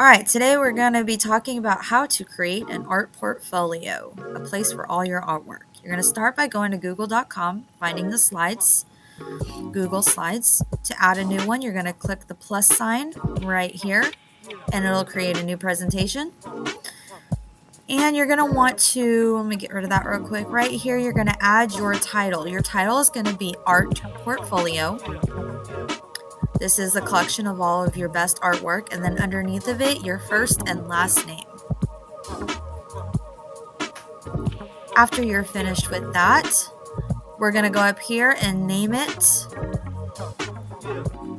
All right, today we're going to be talking about how to create an art portfolio, a place for all your artwork. You're going to start by going to google.com, finding the slides, Google Slides. To add a new one, you're going to click the plus sign right here, and it'll create a new presentation. And you're going to want to, let me get rid of that real quick. Right here, you're going to add your title. Your title is going to be Art Portfolio. This is a collection of all of your best artwork, and then underneath of it, your first and last name. After you're finished with that, we're going to go up here and name it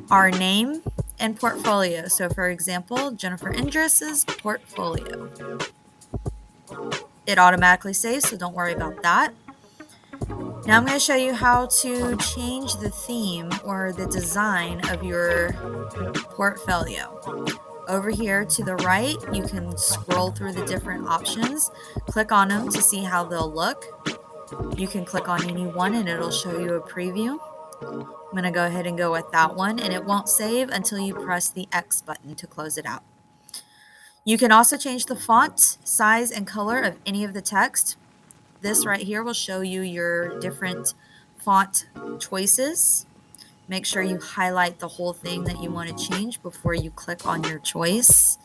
our name and portfolio. So for example, Jennifer Indris's portfolio. It automatically saves, so don't worry about that. Now I'm going to show you how to change the theme or the design of your portfolio. Over here to the right, you can scroll through the different options, click on them to see how they'll look. You can click on any one and it'll show you a preview. I'm going to go ahead and go with that one, and it won't save until you press the X button to close it out. You can also change the font, size, and color of any of the text. This right here will show you your different font choices. Make sure you highlight the whole thing that you want to change before you click on your choice.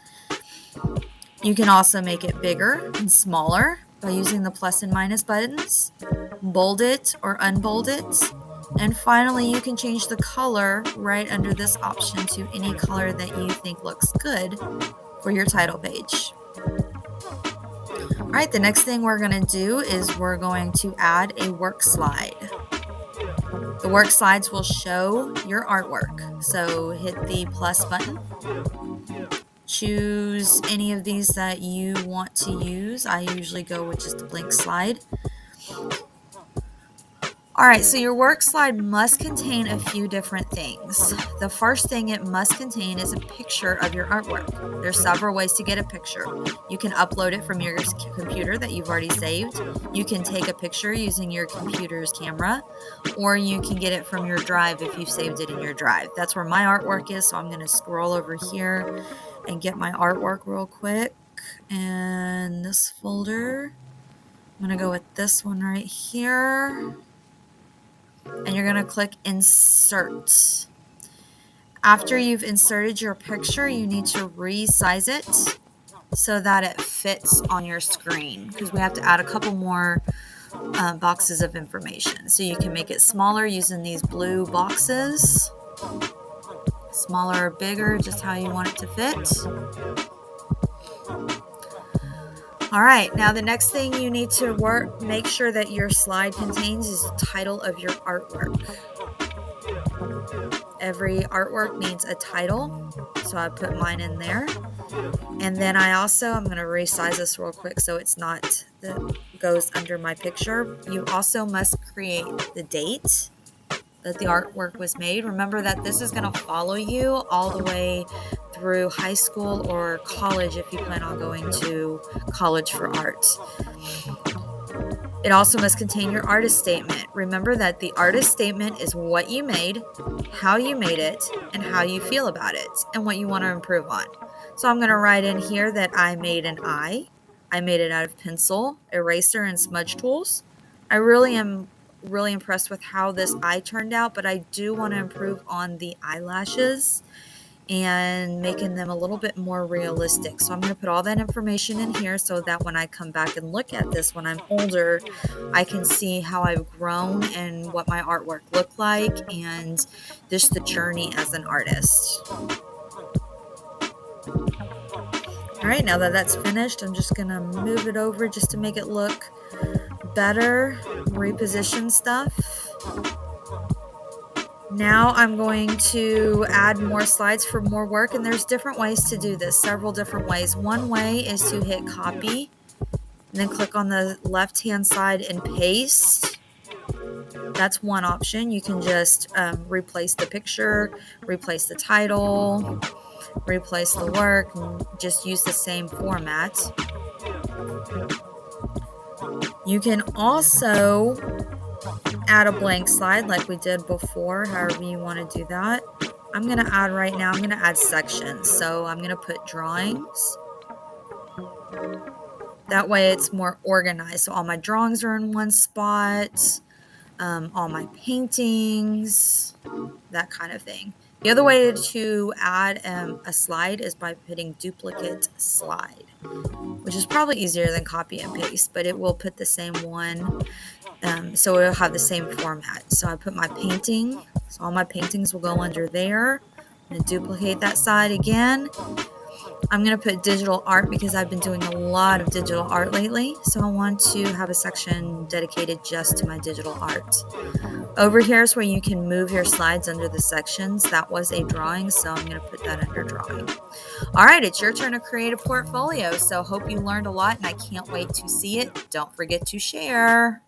You can also make it bigger and smaller by using the plus and minus buttons, bold it or unbold it, and finally you can change the color right under this option to any color that you think looks good for your title page. All right, the next thing we're going to do is we're going to add a work slide. The work slides will show your artwork. So hit the plus button. Choose any of these that you want to use. I usually go with just a blank slide. All right, so your work slide must contain a few different things. The first thing it must contain is a picture of your artwork. There's several ways to get a picture. You can upload it from your computer that you've already saved. You can take a picture using your computer's camera, or you can get it from your drive if you've saved it in your drive. That's where my artwork is, so I'm going to scroll over here and get my artwork real quick. And this folder, I'm going to go with this one right here. And you're going to click Insert. After you've inserted your picture, you need to resize it so that it fits on your screen, because we have to add a couple more boxes of information. So you can make it smaller using these blue boxes. Smaller or bigger, just how you want it to fit. All right, now the next thing you need to make sure that your slide contains is the title of your artwork. Every artwork needs a title, so I put mine in there. And then I'm going to resize this real quick so it's not, that goes under my picture. You also must create the date that the artwork was made. Remember that this is going to follow you all the way through high school or college if you plan on going to college for art. It also must contain your artist statement. Remember that the artist statement is what you made, how you made it, and how you feel about it, and what you want to improve on. So I'm going to write in here that I made an eye. I made it out of pencil, eraser, and smudge tools. I am really impressed with how this eye turned out, but I do want to improve on the eyelashes and making them a little bit more realistic. So I'm going to put all that information in here so that when I come back and look at this when I'm older, I can see how I've grown and what my artwork looked like and just the journey as an artist. All right, now that that's finished, I'm just going to move it over just to make it look better, reposition stuff. Now I'm going to add more slides for more work, and there's different ways to do this, several different ways. One way is to hit copy and then click on the left-hand side and paste. That's one option. You can just replace the picture, replace the title, replace the work, and just use the same format. You can also add a blank slide like we did before, however you want to do that. I'm going to add right now, I'm going to add sections. So I'm going to put drawings. That way it's more organized. So all my drawings are in one spot, all my paintings, that kind of thing. The other way to add a slide is by hitting duplicate slide, which is probably easier than copy and paste, but it will put the same one. So it'll have the same format. So I put my painting. So all my paintings will go under there. I'm going to duplicate that side again. I'm going to put digital art because I've been doing a lot of digital art lately. So I want to have a section dedicated just to my digital art. Over here is where you can move your slides under the sections. That was a drawing, so I'm going to put that under drawing. All right, it's your turn to create a portfolio. So hope you learned a lot, and I can't wait to see it. Don't forget to share.